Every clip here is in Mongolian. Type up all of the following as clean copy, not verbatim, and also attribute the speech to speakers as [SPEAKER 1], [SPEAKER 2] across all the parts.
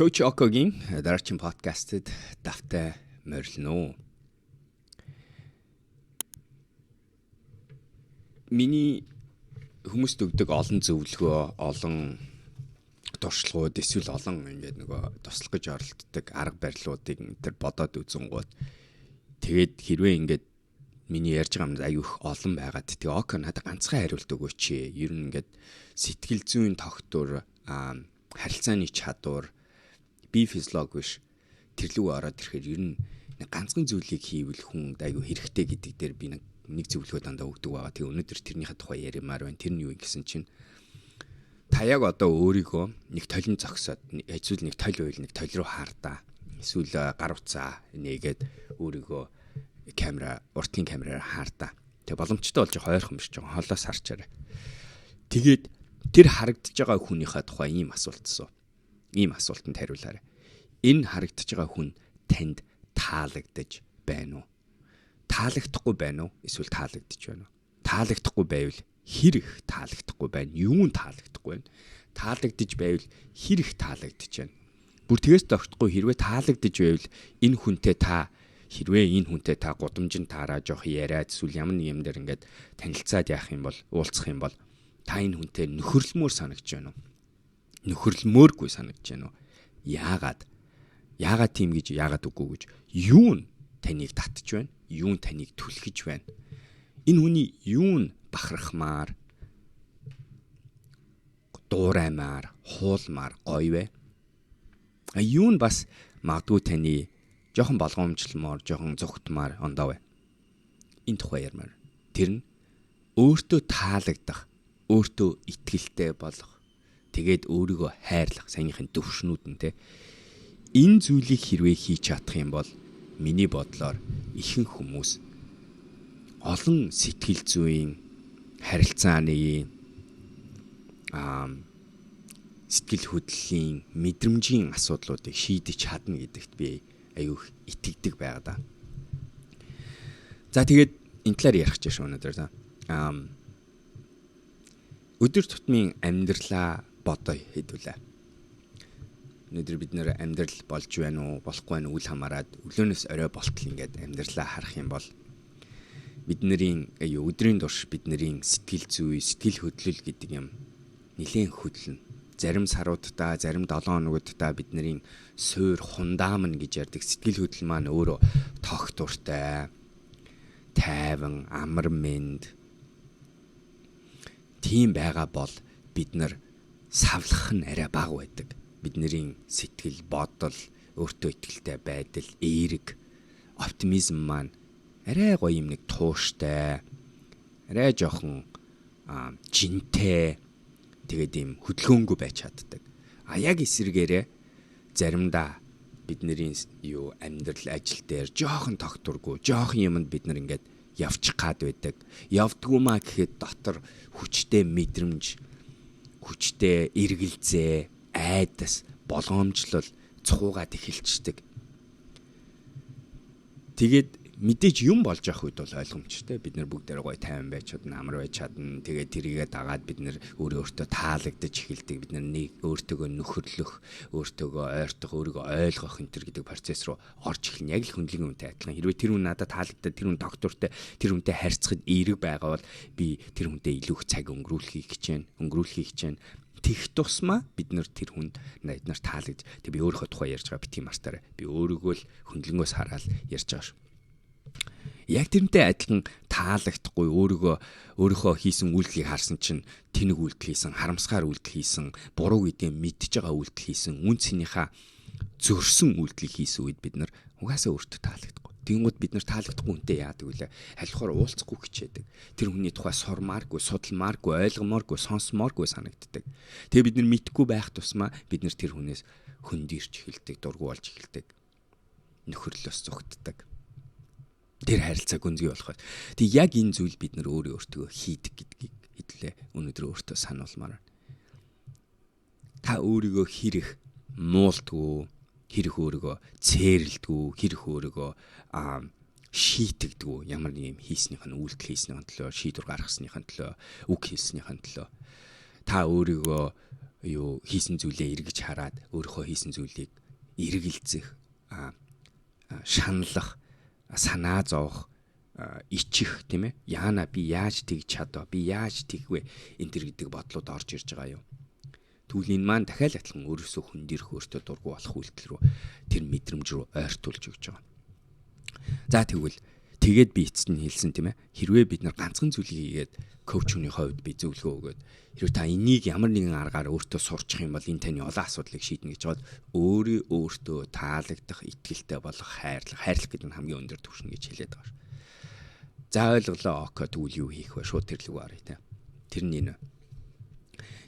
[SPEAKER 1] Coach Okoгийн дараагийн подкастэд давтай морилно. Миний хүмүүст өгдөг олон зөвлөгөө, олон туршлагууд эсвэл олон ингээд нөгөө туслах гэж оролддог арга барилуудыг тэр бодоод үзэнгууд тэгээд хэрвээ ингээд миний ярьж байгаа юм аюух олон байгаад тэгээ Око надад ганцхан хариулт өгөөч. Ер нь ингээд сэтгэл зүйн тогтвор, харилцааны чадвар, би физиолог биш тэр лүү ороод ирэхээр ер нь ганцхан зүйлийг хийвэл хүн аюу хэрэгтэй гэдэг дээр би нэг зөвлөгөө дандаа өгдөг байгаа. Тэгээ өнөөдөр тэрнийхээ тухай ярмаар байна. Тэр нь юу гэсэн чинь та яг одоо өөрийгөө нэг толин зогсоод эсвэл нэг толь уйл нэг толь руу хаардаа. Эсвэл гар утсаа нээгээд өөрийгөө уртын камераар хаардаа. Тэгээ боломжтой болж хойрхон биш жоо холоос харчаарай. Тэгээд тэр харагдаж байгаа хүнийхээ тухай ийм асуулт асуу. Ийм асуултанд хариулаарай. Энэ харагдаж байгаа хүн танд таалагдаж байна уу? Таалагдахгүй байна уу? Эсвэл таалагдж байна уу? Таалагдахгүй байвал хэр их таалагдахгүй байна? Юунд таалагдахгүй байна? Таалагдж байвал хэр их таалагдж байна? Бүр тэгээс тогтохгүй хэрвээ таалагдж байвал энэ хүнтэй та гудамжинд таараа жоох яриад эсвэл ямар нэг юм дээр ингээд танилцаад яах юм бол уулзах юм бол та энэ хүнтэй нөхөрлөмөр санагдж байна уу? Нөхөрлөмөөргүй санагдж байна уу? Яагаад тийм гэж яагаад үгүй гэж юу нь таныг татж байна? Юу нь таныг түлхэж байна? Энэ хүний юу нь бахархмаар, дуураймаар, хуулмаар гоё вэ? Юу нь бас магадгүй таны жоохон болгоомжлмоор, жоохон зүгтмаар ондоо вэ? Энэ тухай ярмаар. Тэр нь өөртөө таалагдах, өөртөө итгэлтэй болох, тэгээд өөрийгөө хайрлах, саяныхын төвшнүүд нь те. Энэ зүйлийг хэрвээ хийж чадах юм бол миний бодлоор ихэнх хүмүүс олон сэтгэл зүйн, харилцааны, сэтгэл хөдлөлийн, мэдрэмжийн асуудлуудыг шийдэж чадна гэдэгт би аюух итгэдэг байгаа да. За тэгээд энэ талаар ярих гэж өнөөдөр өдөр тутмын амьдралаа бодоо хэдүүлээ. Өнөөдөр бид нэр амьдрал болж байна уу, болохгүй байна уу үл хамааран өглөөнөөс орой болтол ингээд амьдралаа харах юм бол бидний өдрийн турш бидний сэтгэл зүй, сэтгэл хөдлөл гэдэг юм нэлээд хөдлөн. Зарим саруудаа, зарим 7 хоногудаа бидний суур хундаамн гэж ярьдаг сэтгэл хөдлөл маань өөрөө тогтвортой, тайван, амар мэнд тийм байгаа бол бид нар савлах нь арай бага байдаг. Бидний сэтгэл, бодол, өөртөө итгэлтэй байдал, эерэг, оптимизм маань арай гоё юм нэг тууштай, арай жоохон жинтэй, тэгээд ийм хөдөлгөөнгүй байж чаддаг. Яг эсэргээрээ заримдаа бидний амьдрал ажил дээр жоохон тогтворгүй, жоохон юмд бид нар ингээд явчих гад байдаг. Явдггүй маа гэхэд дотор хүчтэй мэдрэмж, хүчтэй эргэлзээ, айдас, болгоомжлол цухуугаад эхэлчихдэг. Тэгээд мэдээж юм болж явах үед бол ойлгомжтой. Бид нар бүгдээрээ гоё тайван байж чадна, амар байж чадна. Тэгээд тэрийгээ дагаад бид нар өөртөө таалагдаж эхэлдэг. Бид нар нэг өөртөөгөө нөхөрлөх, өөртөөгөө ойртох, өөрийгөө ойлгох энэ төр гэдэг процесс руу орж эхэлнэ. Яг л хүндлэгийн үнэтэй адилхан. Хэрвээ тэр хүн надад таалагдаад, тэр хүн доктортой, тэр хүнтэй харьцахад эерэг байгаа бол би тэр хүнтэй илүү их цаг өнгөрүүлэхийг хичээнэ. Тэгх тусмаа бид нар тэр хүнд нар таалагдж. Тэг би өөрийнхөө тухай ярьж байгаа бити мартаарай. Би өөрийгөө л хүндлэнгөөс хараад ярьж байгаа шүү. Яг тэрнтэй адилхан таалагдахгүй өөрийнхөө хийсэн үйлдэлийг харсан чинь тэнэг үйлдэл хийсэн, харамсгаар үйлдэл хийсэн, буруу гэдээ мэдж байгаа үйлдэл хийсэн, үн цэнийхээ зөрсөн үйлдэлийг хийсэн үед бид нар угаасаа өөртөө таалагдахгүй. Тэгэнгүүт бид нар таалагдахгүй үнтэй яадаг вүлээ. Халихаар уулзахгүй хичээдэг. Тэр хүний тухай сурмааргүй, судалмааргүй, ойлгомооргүй, сонсмооргүй санагддаг. Тэгээ бид нар мэдхгүй байх тусмаа бид нар тэр хүнээс хөндөрч эхэлдэг, дургу болж эхэлдэг. Нөхөрлөөс зүгтдэг. Тэр харилцаа гүнзгий болохоос. Тэг яг энэ зүйл бид нар өөртөө хийдэг гэдгийг хэдлээ. Өнөөдөр өөртөө сануулмаар. Та өөрийгөө хэрэг муулдгүй, хэрэг өөрийгөө цээрэлдгүй, хэрэг өөрийгөө шийтгдэггүй, ямар нэг юм хийснийх нь, үйлдэл хийснийхэн төлөө, шийдвэр гаргасныхэн төлөө, үг хэлснийхэн төлөө. Та өөрийгөө хийсэн зүйлээ эргэж хараад өөрийнхөө хийсэн зүйлийг эргэлзэх, шаналлах, санаа зовох, ичих тийм ээ. Яана би яаж тэгж чадав? Би яаж тэгвэ? Энд төр гэдэг бодлууд орж ирж байгаа юу. Тэгвэл энэ маань дахиад адилхан өөрөөсөө хөндөрөх, өөртөө дургу болох үйлдэл рүү тэр мэдрэмж рүү ойртуулж өгч байгаа. За тэгвэл тэгээд би эцэст нь хэлсэн тийм ээ. Хэрвээ бид нар ганцхан зүйлийг хийгээд коуч хүний хувьд би зөвлөгөө өгөөд хэрвээ та энийг ямар нэгэн аргаар өөртөө сурчих юм бол энэ таны олон асуудлыг шийднэ гэж бод өөртөө таалагдах, итгэлтэй болох хайрлах гэдэг нь хамгийн өндөр түвшин гэж хэлээд байгаа. За ойлголоо. Окей, тэгвэл юу хийх вэ? Шууд тэр лүг арай тийм. Тэр нь энэ.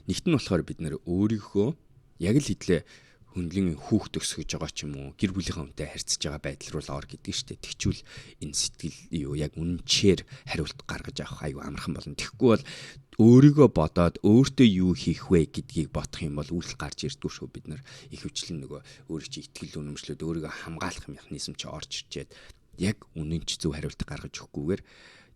[SPEAKER 1] Нэгт нь болохоор бид нэр өөрийнхөө яг л хэдлээ хөндлөн хүүхд өсгөж байгаа ч юм уу, гэр бүлийнхээ хүнтэй харьцаж байгаа байдал руу л ор гэдэг нь шүү дээ. Тэгчүүл энэ сэтгэл юу яг үнэнчээр хариулт гаргаж авах аюу амархан болно. Тэгэхгүй бол өөрийгөө бодоод өөртөө юу хийх вэ гэдгийг бодох юм бол үл гарч ирдгүй шүү. Бид нар их хвчлэн нөгөө өөрийн чи итгэл үнэмшлүүд өөрийгөө хамгаалах механизм чи орж ирчээд яг үнэнч зөв хариулт гаргаж өгөхгүйгээр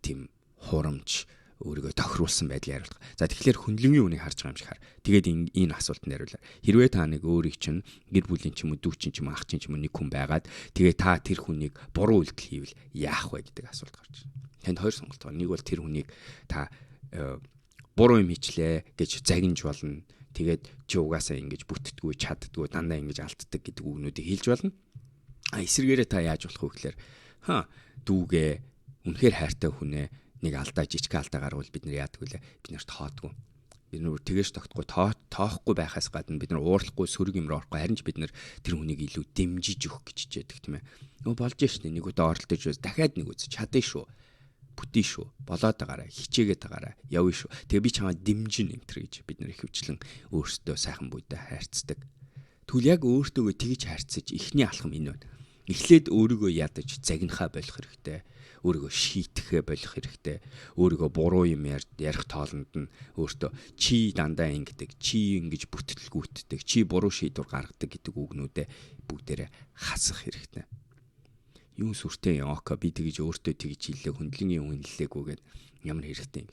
[SPEAKER 1] тийм хурамч өөрийгөө тохируулсан байдлыг хариулах. За тэгэхээр хөндлөнгийн үнийг харж байгаа юм шиг хар. Тэгээд энэ асуултанд хариулаа. Хэрвээ та нэг өөрийг чинь гэр бүлийн ч юм уу, дүү чинь ч юм уу, ах чинь ч юм уу нэг хүн байгаад тэгээд та тэр хүнийг буруу үйлдэл хийвэл яах вэ гэдэг асуулт гарч байна. Танд хоёр сонголт байна. Нэг бол тэр хүнийг та буруу юм хийчлээ гэж загинж болно. Тэгээд чи угаасаа ингэж бүтдэггүй, чаддаггүй, дандаа ингэж алддаг гэдэг үгнүүдийг хэлж болно. Эсвэргээрээ та яаж болох вэ гэхээр дүүгээ үнэхээр хайртай хүнээ нэг алдаа жижиг алдаа гарвал бид нар яадаг вүлээ? Бид нарт тоодгүй. Бид нар тэгэж тогтохгүй, тоохгүй байхаас гадна бид нар уурлахгүй, сөрөг юмроо орохгүй, харин ч бид нар тэр хүнийг илүү дэмжиж өгөх гэж хичээдэг тийм ээ. Болж штэ нэг удаа оролдож байс дахиад нэг үз чадсан шүү. Бүтэн шүү. Болоод байгаараа, хичээгээд байгаараа, явна шүү. Тэгээ би чамаа дэмжин энтэр гэж бид нар их хвчлэн өөрсдөө сайхан буйдаа хайрцдаг. Тэгвэл яг өөртөөгөө тэгж хайрцаж ихний алхам энэ байна. Эхлээд өөрийгөө ядаж загнахаа болох хэрэгтэй. Өөрийгөө шийтгэхээ болох хэрэгтэй. Өөрийгөө буруу юм ярих тоолонд нь өөртөө чи дандаа ингэдэг, чи ингэж бүтэлгүйтдэг, чи буруу шийдвэр гаргадаг гэдэг үгнүүдээ бүгдээрээ хасах хэрэгтэй. Юу сүртэй яака би тэгж өөртөө тэгж хэллээ, хөндлөнгийн үг хэллээгүйгээд ямар хэрэгтэй юм.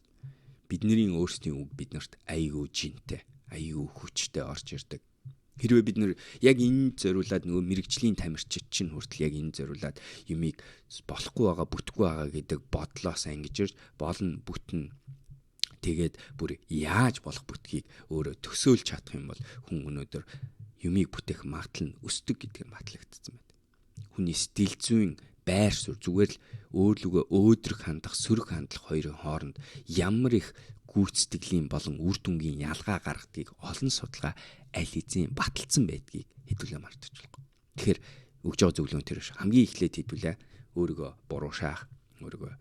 [SPEAKER 1] Бидний өөрсдийн үг биднэрт айгүй жинтэй, айгүй хүчтэй орж ирдэг. Хэрвээ бид нэр яг энэ зориулаад нөгөө мэрэгжлийн тамирчид чинь хүртэл яг энэ зориулаад юмыг болохгүй байгаа, бүтэхгүй байгаа гэдэг бодлоос ангиж ирж болно бүтэн. Тэгээд бүр яаж болох бүтгийг өөрөө төсөөлж чадах юм бол хүн өнөөдөр юмыг бүтээх магадлал нь өсдөг гэдгийг батлагдсан байна. Хүний сэтгэл зүйн байр суурь зүгээр л өөрлөгөө өөдрөг хандах, сөрөг хандлах хоёрын хооронд ямар их гүйцэтгэлийн болон үр дүнгийн ялгаа гаргадгийг олон судалгаа аль эзэн баталсан байдгийг хэдүүлээ мартаж болохгүй. Тэгэхээр өгж байгаа зөвлөгөө тэр ш. Хамгийн эхлээд хэдүүлээ өөрийгөө буруу шаах, өөрийгөө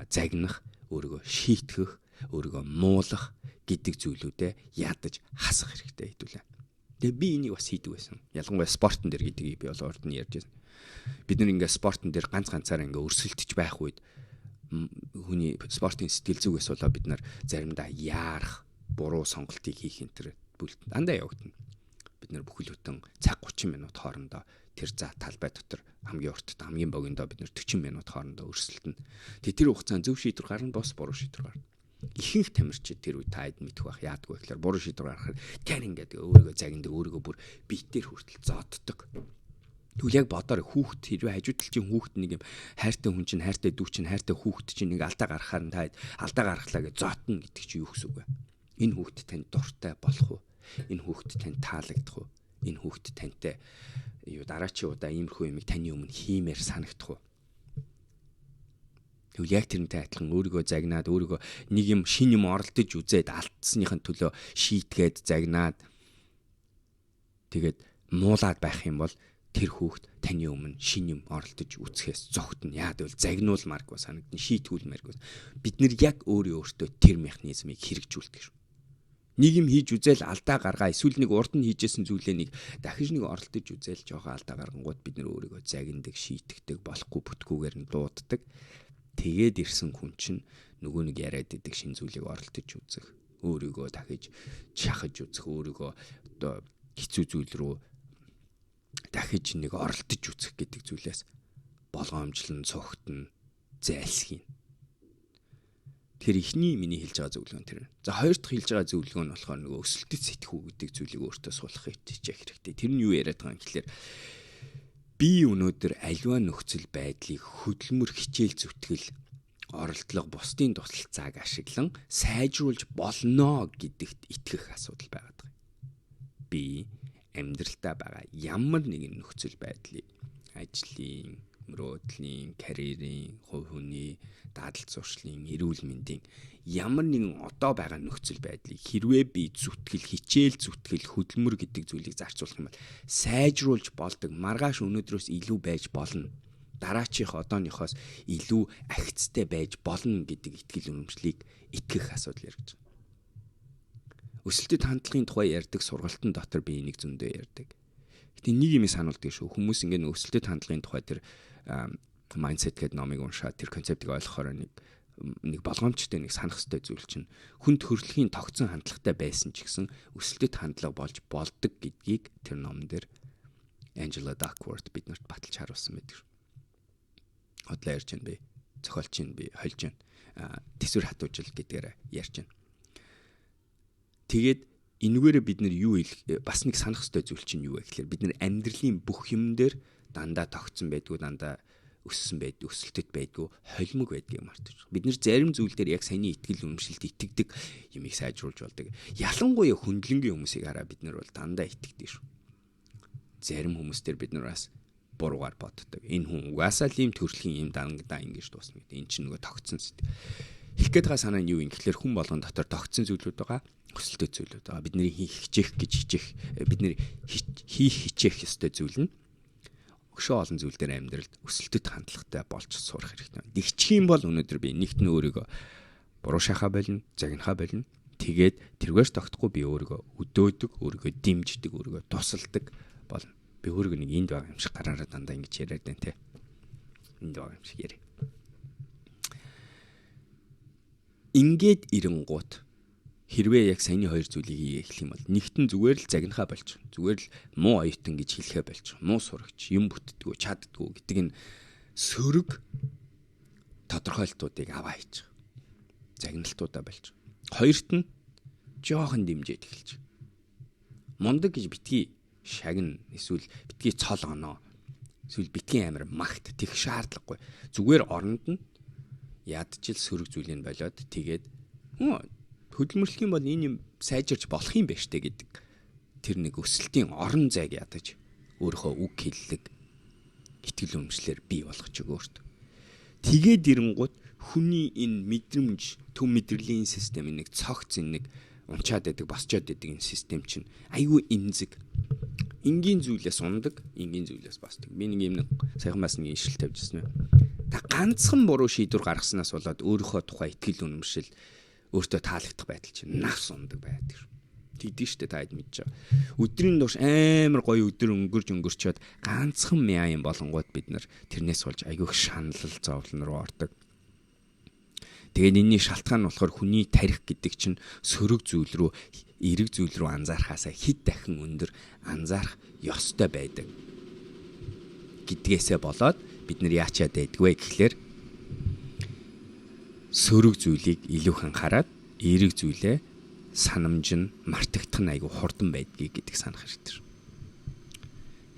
[SPEAKER 1] загнах, өөрийгөө шийтгэх, өөрийгөө муулах гэдэг зүйлүүдэд ядаж хасах хэрэгтэй хэдүүлээ. Тэгээ би энийг бас хийдэг байсан. Ялангуяа спортон дээр гэдгийг би бол урд нь ярьж байсан. Бид нар ингээ спортон дээр ганцаараа ингээ өрсөлдөж байх үед хүний спортын сэтгэл зүгээс болоо бид нар заримдаа яарах, буруу сонголтыг хийх энэ төр дандаа явагдана. Бид нар бүхэл бүтэн цаг 30 минут хоорондоо тэр талбай дотор хамгийн урт хамгийн богиндоо бид нар 40 минут хоорондоо өрсөлдөнө. Тэгээ тэр хугацаанд зөв шийдвэр гарна, бос буруу шийдвэр гарна. Ихэнх тамирчид тэр үе таад мэдэх байх яадгүй гэхээр буруу шийдвэр гаргахаар тэр ингээд өөрийгөө загнадаг, өөрийгөө бүр биетээр хүртэл зодддог. Тэгвэл яг бодоор хүүхд хэрвээ хажуудалчийн хүүхд нэг юм хайртай хүн чинь, хайртай дүү чинь, хайртай хүүхд чинь нэг алдаа гаргахаар нь таад алдаа гаргалаа гэж зоотно гэдэг чинь юу гэсэн үг вэ? Энэ хүүхд танд дуртай болох уу? Энэ хүүхд танд таалагдах уу? Энэ хүүхд тантай юу дараачийн удаа иймэрхүү юмыг таны өмнө хиймээр санагдах уу? Тэгвэл яг тэрнтэй адилхан өөрийгөө загнаад өөрийгөө нэг юм шин юм оролдож үзээд алдсныхын төлөө шийтгээд загнаад тэгээд муулаад байх юм бол тэр хүүхд таны өмнө шин юм оролдож үзэхээс зогтно. Яад бол загнуулмааргүй санагдана, шийтгүүлмээргүй. Бид нэр яг өөртөө тэр механизмыг хэрэгжүүлдэг шүү. Нэг юм хийж үзэл алдаа гаргаа, эсвэл нэг урд нь хийжсэн зүйлээ нэг дахиж нэг оролдож үзэл жоохон алдаа гаргангууд бид нэр өөрийгөө загнадаг, шийтгдэг, болохгүй бүтгүүгээр нь дууддаг. Тэгээд ирсэн хүн чинь нөгөө нэг яриад идэг шин зүйлийг оролдож үзэх, өөрийгөө дахиж шахаж үзэх, өөрийгөө одоо хэцүү зүйл рүү дахиж нэг оролдож үзэх гэдэг зүйлээс болгоомжлон цогтно, зайлсхийно. Тэгэхээр эхний миний хэлж байгаа зөвлөгөө нь тэр. За хоёр дахь хэлж байгаа зөвлөгөө нь болохоор нөгөө өсөлтөд сэтгэхүү гэдэг зүйлийг өөртөө суулгахыг хичээх хэрэгтэй. Тэр нь юу яриад байгаа юм гэхээр би өнөөдөр аливаа нөхцөл байдлыг хөдөлмөр хичээл зүтгэл оролдлого бусдын тусалцааг ашиглан сайжруулж болно гэдэгт итгэх асуудал байгаа. Би амьдралдаа байгаа ямар нэгэн нөхцөл байдлыг ажлын, мөрөөдлийн, карьерийн, хувь хүний, дадлал зуршлын, эрүүл мэндийн ямар нэгэн одоо байгаа нөхцөл байдлыг хэрвээ би хичээл зүтгэл хөдөлмөр гэдэг зүйлийг зарцуулах юм бол сайжруулж болдог, маргааш өнөөдрөөс илүү байж болно. Дараачих одооныхоос илүү ахицтай байж болно гэдэг итгэл үнэмшлийг итгэх асуудал яригдж байна. Өсөлтөд хандлагын тухай ярьдаг сургалтын дотор би энийг зөндөө ярьдаг. Гэтэ нэг юм сануулдаг шүү. Хүмүүс ингээд өсөлтөд хандлагын тухай тэр mindset гэдэг номыг уншаад тэр концептыг ойлгохоор нэг болгоомжтой нэг санах хэрэгтэй зүйл чинь хүнд төрөлхийн тогтсон хандлагатай байсан ч гэсэн өсөлтөд хандлага болж болдог гэдгийг тэр номон дээр Angela Duckworth биднэрт баталж харуулсан байдаг. Хотлоо ярьж байна би. Зохиолч нь би хольж байна. Тэсвэр хатуужил гэдгээр ярьж байна. Тэгээд энэгээр бид нар юу бас нэг санах хэрэгтэй зүйл чинь юу вэ гэхээр бид нар амьдралын бүх юм дээр дандаа тогтсон байдгүй, дандаа өссөн байдгүй, өсөлтөд байдгүй, холимог байдгийг мартаж. Бид нар зарим зүйл дээр яг саяны итгэл үнэмшилт итгэдэг юмыг сайжруулж болдог. Ялангуяа хөндлөнгийн хүмүүсийг хараа бид нар бол дандаа итгэдэг шүү. Зарим хүмүүс дээр бид нар бас буруугаар боддог. Энэ хүн угаасаа л ийм төрөлхийн юм дандаа ингэж дуусна гэдэг. Энэ чинь нөгөө тогтсон зүйл. Хэлэх гээд байгаа санаа нь юу юм гэхээр хүн болгон дотор тогтсон зүйлүүд байгаа. Өсөлтөд зүйлүүд байгаа. Бидний хийх хичээх ёстой зүйл нь өшөө олон зүйл дээр амьдралд өсөлтөд хандлагатай болж сурах хэрэгтэй. Дэгчих юм бол өнөөдөр би нэгт нь өөрийгөө буруу шахаа болно, загнахаа болно. Тэгээд тэрвэрс тогтохгүй би өөрийгөө өдөөдөг, өөрийгөө дэмждэг, өөрийгөө тусалдаг болно. Би өөрийгөө нэг энд байгаа юм шиг гараараа дандаа ингэж яриад байна те. Энд байгаа юм шиг яриа. Ингээд ирэнгуут хэрвээ яг саяны хоёр зүйлийг хийе гэх юм бол нэгтэн зүгээр л загнахаа болж, зүгээр л муу оюутан гэж хэлэхэ болж, муу сурагч, юм бүтдэггүй, чаддаггүй гэдэг энэ сөрөг тодорхойлтуудыг аваа хийж байгаа. Загналтуудаа болж. Хоёрт нь жоохон дэмжиж эхэлж. Мундаг гэж битгий шагна, эсвэл битгий цол оноо, эсвэл битгий амир магт тех шаардлагагүй. Зүгээр оронд нь ядчил сөрөг зүйлийг болоод тэгээд хөдөлмөрлөх юм бол энэ юм сайжирч болох юм байна штэ гэдэг тэр нэг өсөлтийн орон зайг ядаж өөрийнхөө үг хэллэг итгэл үнэмшлэр бий болгож өгөөд. Тэгээд ирэнгууд хүний энэ мэдрэмж, төв мэдрэлийн систем нэг цогц нэг унчаад байдаг, босчоод байдаг энэ систем чинь айгүй эмзэг. Энгийн зүйлээс ундаг, энгийн зүйлээс басдаг. Би нэг юм саяхан бас нэг ишрэл тавьжсэн юм. Та ганцхан буруу шийдвэр гаргаснаас болоод өөрийнхөө тухай итгэл үнэмшил өөртөө таалагдах байдал чинь навс ундаг байдаг. Тэгдэж штэ та хэд мэдж байгаа. Өдрийн доош амар гоё өдөр өнгөрчөөд ганцхан мяа юм болонгууд бид нар тэрнээс болж айгүйх шаналл зовлон руу ордог. Тэгээд энэний шалтгаан нь болохоор хүний тарих гэдэг чинь сөрөг зүйл рүү, эерэг зүйл рүү анзаархаасаа хэд дахин өндөр анзаарах ёстой байдаг. Гэдгээсээ болоод бид нар яачаад байдгүй гэхлээр сөрөг зүйлийг илүү анхаарад эерэг зүйлээ санамж нь мартагдах нь айгүй хурдан байдгийг гэдэг санах хэрэгтэй.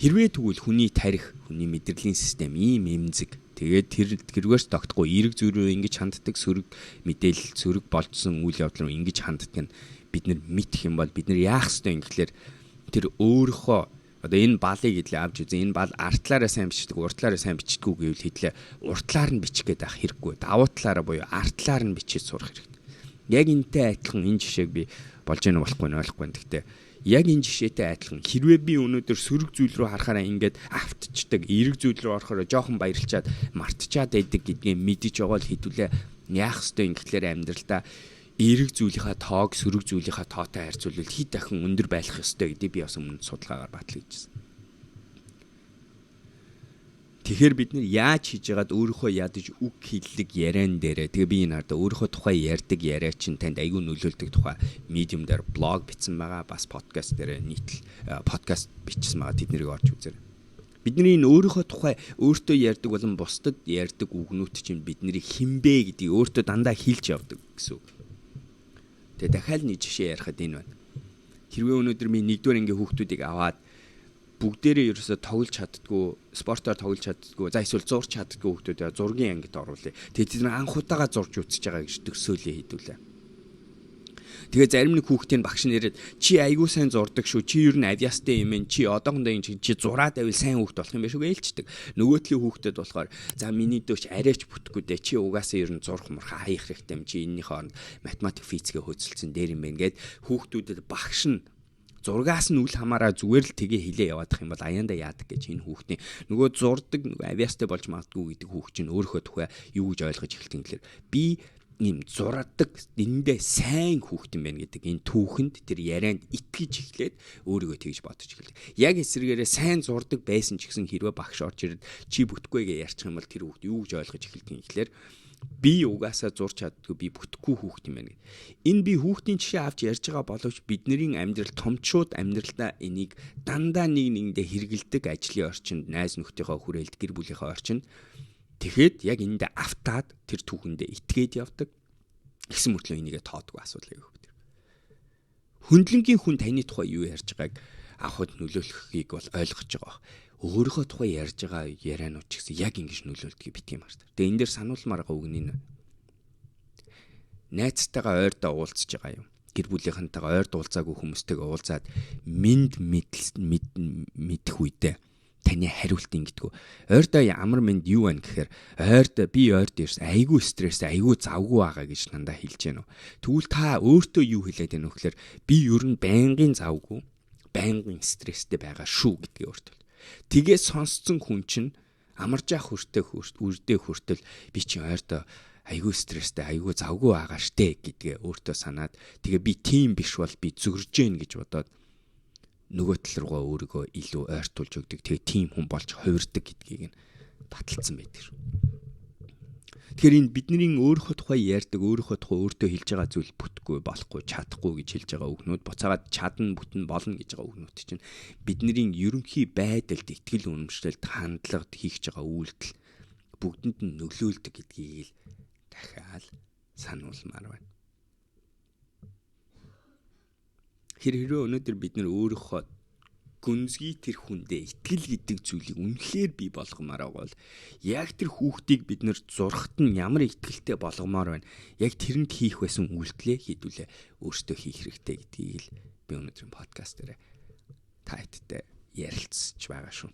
[SPEAKER 1] Хэрвээ тэгвэл хүний тарих, хүний мэдрэлийн систем ийм эмзэг, тэгээд тэргээрс тогтохгүй эерэг зүйл рүү ингэж ханддаг, сөрөг мэдээлэл, сөрөг болжсон үйл явдал руу ингэж ханддаг нь бид нар мэдэх юм бол бид нар яах ёстой юм гэхлээр тэр өөрийнхөө одоо энэ балыг идлээ авч үзэн энэ бал артлаараа сайн бичдэг, уртлаараа сайн бичдэггүй гэвэл хэдлээ уртлаар нь бичих гээд ах хэрэггүй. Давуу талаараа буюу артлаар нь бичиж сурах хэрэгтэй. Яг энэтэй адилхан энэ жишээг би болж яана болохгүй нь ойлгохгүй. Гэхдээ яг энэ жишээтэй адилхан хэрвээ би өнөөдөр сөрөг зүйл рүү харахаараа ингээд автчдаг, эерэг зүйл рүү орохоор жоохон баярлчаад мартчаад байдаг гэдгийг мэдэж байгаа л хэдүүлээ яах ёстой юм гэхлээр амьдралдаа эерэг зүйлийнхаа тоог сөрөг зүйлийнхаа тоотой харьцуулбал хэд дахин өндөр байх ёстой гэдэг би бас өмнө судалгаагаар батал хийжсэн. Тэгэхээр бид нар яаж хийж яагаад өөрийнхөө ядаж үг хэллэг яриан дээрээ тэгээ би энэ хардаа өөрийнхөө тухай ярьдаг яриа чинь танд айгүй нөлөөлдөг тухай медиум дээр блог бичсэн байгаа, бас подкаст дээр нийтлэл подкаст бичсэн байгаа, тэднийг орж үзээрэй. Бидний энэ өөрийнхөө тухай өөртөө ярьдаг болон бусдад ярьдаг үгнүүд чинь бидний хинбэ гэдгийг өөртөө дандаа хэлж явдаг гэсэн үг. Тэгээ дахиад нэг жишээ ярихад энэ байна. Хэрвээ өнөөдөр би 1-р ангийн хүүхдүүдийг аваад бүгдээрээ ерөөсө тоглож чаддгүй, спортоор тоглож чаддгүй, за эсвэл зурж чаддгүй хүүхдүүдээ зургийн ангид оруулъя. Тэгээ тэд нар анх удаага зурж үзэж байгаа гэж төсөөлөе хэдүүлээ. Тэгээ зарим нэг хүүхдийн багш нэрэд чи айгүй сайн зурдаг шүү. Чи ер нь авьяастай юм ээ. Чи одоохондоо чи зураад байвал сайн хүүхд болох юм биш үү ээлждэг. Нөгөөдлийн хүүхдэд болохоор за миний дөөч арайч бүтэхгүй дээ. Чи угаасаа ер нь зурх мурхаа хаях хэрэгтэй юм. Чи энэний хооронд математик физикээ хөөцөлдсөн дээр юм байна гэд хүүхдүүдэд багш нь зургаас нь үл хамаараа зүгээр л тгээ хилээ яваадах юм бол аяанда яадаг гэж энэ хүүхдийн нөгөө зурдаг нөгөө авьяастай болж магадгүй гэдэг хүүхд чинь өөрийнхөө тухай юу гэж ойлгож эхэлдэг юм гэхээр би ийм зураадаг эндээ сайн хүүхэд юм байна гэдэг энэ түүхэнд тэр ярианд итгэж эхлээд өөрийгөө тэгж бодож эхэлдэг. Яг эсрэгээрээ сайн зурдаг байсан ч гэсэн хэрвээ багш орж ирээд чи бүтггүй гэж ярьчих юм бол тэр хүүхэд юу гэж ойлгож эхэлдэг юм гэхээр би угаасаа зурч чаддгүй би бүтггүй хүүхэд юм байна гэдэг. Энэ би хүүхдийн жишээ авч ярьж байгаа боловч бидний амьдрал томчууд амьдралдаа энийг дандаа нэг нэгэндээ хэрэгэлдэг ажлын орчинд найз нөхдийнхөө хүрээлт гэр бүлийнхээ орчинд тэгэхэд яг эндээ автаад тэр түүхэндээ итгээд явдаг. Гэсэн мөртлөө энийгээ тоодгүй асуудал яг хөв. Хөндлөнгийн хүн таны тухай юу ярьж байгааг авахд нөлөөлөхийг бол ойлгож байгаа. Өөрийнхөө тухай ярьж байгаа ярианууд ч гэсэн яг ингэж нөлөөлдгийг битгий мартаа. Тэгээ энэ дээр сануулмаар байгаа үг нь найзтайгаа ойрдоо уулзж байгаа юм. Гэр бүлийнхэнтэйгээ ойрд уулзаагүй хүмүүстэйгээ уулзаад мэдэх үедээ таны хариулт ингэдэггүй. Ойрдоо ямар мэд юу байна гэхээр би ойрд ирс айгүй стресс айгүй завгүй байгаа гэж дандаа хэлж гэнэ. Тэгвэл та өөртөө юу хэлээд байна вэ гэхээр би ер нь байнгын завгүй, байнгын стресстэй байгаа шүү гэдгийг өөртөө. Тэгээ сонсцсон хүн чинь амарж явах үрдээ хүртэл би чинь ойрдоо айгүй стресстэй айгүй завгүй байгаа штэ гэдгээ өөртөө санаад тэгээ би тийм биш бол би зүгэрж гэн гэж бодоод нөгөө тал руугаа өөрийгөө илүү ойртуулж өгдөг. Тэгээ тийм хүн болж хувирдаг гэдгийг нь баталсан байдаг шүү. Тэгэхээр энэ бидний өөрийнхөө тухай ярьдаг, өөрийнхөө тухай өөртөө хэлж байгаа зүйл бүтэхгүй, болохгүй, чадахгүй гэж хэлж байгаа үгнүүд буцаагаад чадна, бүтэн болно гэж байгаа үгнүүд чинь бидний ерөнхий байдалд итгэл үнэмшлэлд хандлагад хийх байгаа үйлдэл бүгдэнд нь нөлөөлдөг гэдгийг л дахиад сануулмаар байна. Хэрвээ өнөөдөр бид нэр өөрийнхөө гүнзгий тэр хүндээ итгэл гэдэг зүйлийг үнэхээр бий болгомоор байгаа бол яг тэр хүүхдийг бид нэр зурхат нь ямар итгэлтэй болгомоор байна. Яг тэрэнд хийх байсан үйлдэлээ хийдүүлээ өөртөө хийх хэрэгтэй гэдгийг л би өнөөдрийн подкаст дээр та хэдтэй ярилцж байгаа шүү.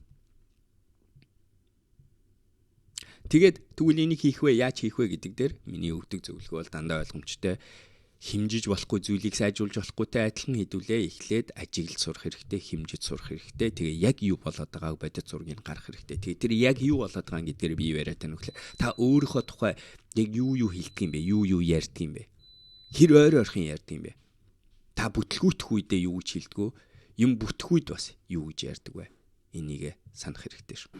[SPEAKER 1] Тэгээд тэгвэл энийг хийх вэ, яаж хийх вэ гэдэг дээр миний өгдөг зөвлөгөө бол дандаа ойлгомжтой. Химжиж болохгүй зүйлийг сайжруулж болохгүйтэй адилхан хэдүүлээ эхлээд ажиглаж сурах хэрэгтэй, химжиж сурах хэрэгтэй. Тэгээ яг юу болоод байгааг бодит зургийг гаргах хэрэгтэй. Тэгээ тэр яг юу болоод байгаа гэдгээр би яриад байна гэхлээр та өөрийнхөө тухай яг юу хэлдэг юм бэ? Юу ярьдаг юм бэ? Хэр ойрхон ярьдаг юм бэ? Та бүтлгүүтэх үедээ юу гэж хэлдэг вэ? Юм бүтэх үед бас юу гэж ярьдаг вэ? Энийг санах хэрэгтэй шүү.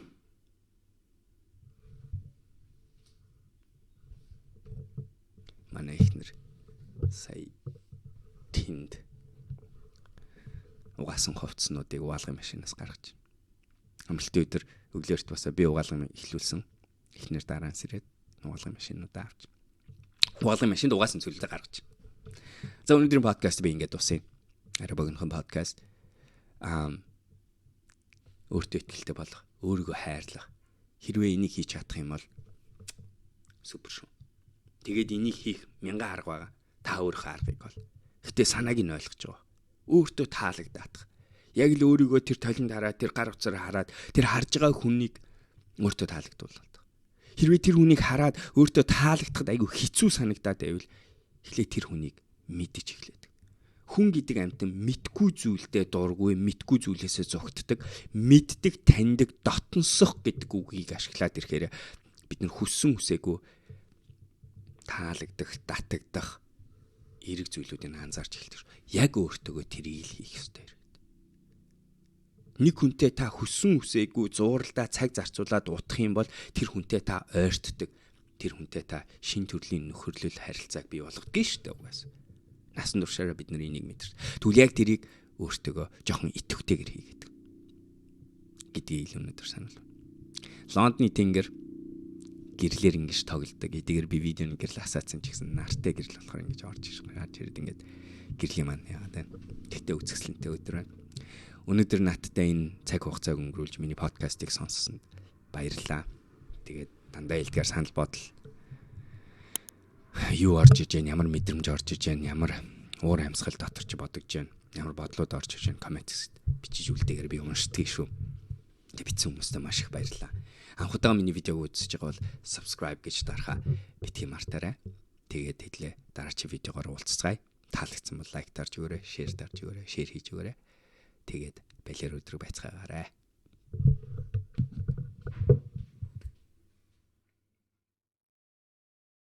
[SPEAKER 1] Манай ихнэр сая тэнд угаасан хувцснуудыг угаалгын машинаас гаргаж амралтын өдөр өглөөрт басаа би угаалгын эхлүүлсэн. Эхнэр дараа нь сэрээд угаалгын машинуудаа авч угаалгын машинд угаасан зүйлүүдээ гаргаж. За өнөөдрийн подкаст би ингээд дуусъя. Арай богинохон подкаст. Өөртөө итгэлтэй болох, өөрийгөө хайрлах. Хэрвээ энийг хийж чадах юм бол супер шүү. Тэгээд энийг хийх 1000 арга байгаа. Та өөрийнхөө аргыг бол. Гэтэ санааг нь ойлгож байгаа. Өөртөө таалагдах. Яг л өөрийгөө тэр толинд хараад, тэр гар утсаар хараад, тэр харж байгаа хүнийг өөртөө таалагдуулдаг. Хэрвээ тэр хүнийг хараад өөртөө таалагдахад айгүй хэцүү санагдаад байвал эхлээд тэр хүнийг мэдэж эхлэдэг. Хүн гэдэг амьтан мэдгүй зүйлдээ дургүй, мэдгүй зүйлээсээ зогтдог, мэддэг, таньдаг, дотносох гэдэг үгийг ашиглаад ирэхээр бид нар хүссэн хүсээгүй таалагдах, татагдах эерэг зүйлүүдийг анзаарч эхэлдэг. Яг өөртөөгөө тэрийг л хийх ёстой юм. Нэг хүнтэй та хүссэн үсээгүй зууралдаа цаг зарцуулаад утах юм бол тэр хүнтэй та ойртдог. Тэр хүнтэй та шин төрлийн нөхөрлөл харилцааг бий болгодгийг шүү дээ угаасаа. Насан туршаараа бид нар энийг мэдэрч. Тэгвэл яг тэрийг өөртөөгөө жоохон идэвхтэйгээр хийгээд. гэдгийг илүү өнөөдөр сануулв. Лондоны тэнгэр гэрлэр ингэж тоглодог. Эдгээр би видеоны гэрэл асаацсан ч гэсэн нартай гэрэл болохоор ингэж орж ирээд ингэж гэрлийн маань яагаад байна. Тэгтээ үзэсгэлэнтэй өдөр байна. Өнөөдөр надтай энэ цаг хугацааг өнгөрүүлж миний подкастыг сонссонд баярлалаа. Тэгээд дандаа илтгэр санал бодол юу орж иж гэн, ямар мэдрэмж орж иж гэн, ямар уур амьсгал дотор ч бодож гэн, ямар бодлууд орж иж гэн коммент хэсэгт бичиж үлдээгээр би уншдаг шүү. Тэгээд бичсэн хүмүүстээ маш их баярлалаа. Анх удаа миний видеог үзэж байгаа бол subscribe гэж дарахаа битгий мартаарай. Тэгээд хэлээ дараагийн видеогоор уулзцгаая. Таалагдсан бол лайк дарж өгөөрэй, шеэр дарж өгөөрэй, шеэр хийж өгөөрэй. Тэгээд балер өдрөг байцгаагаарай.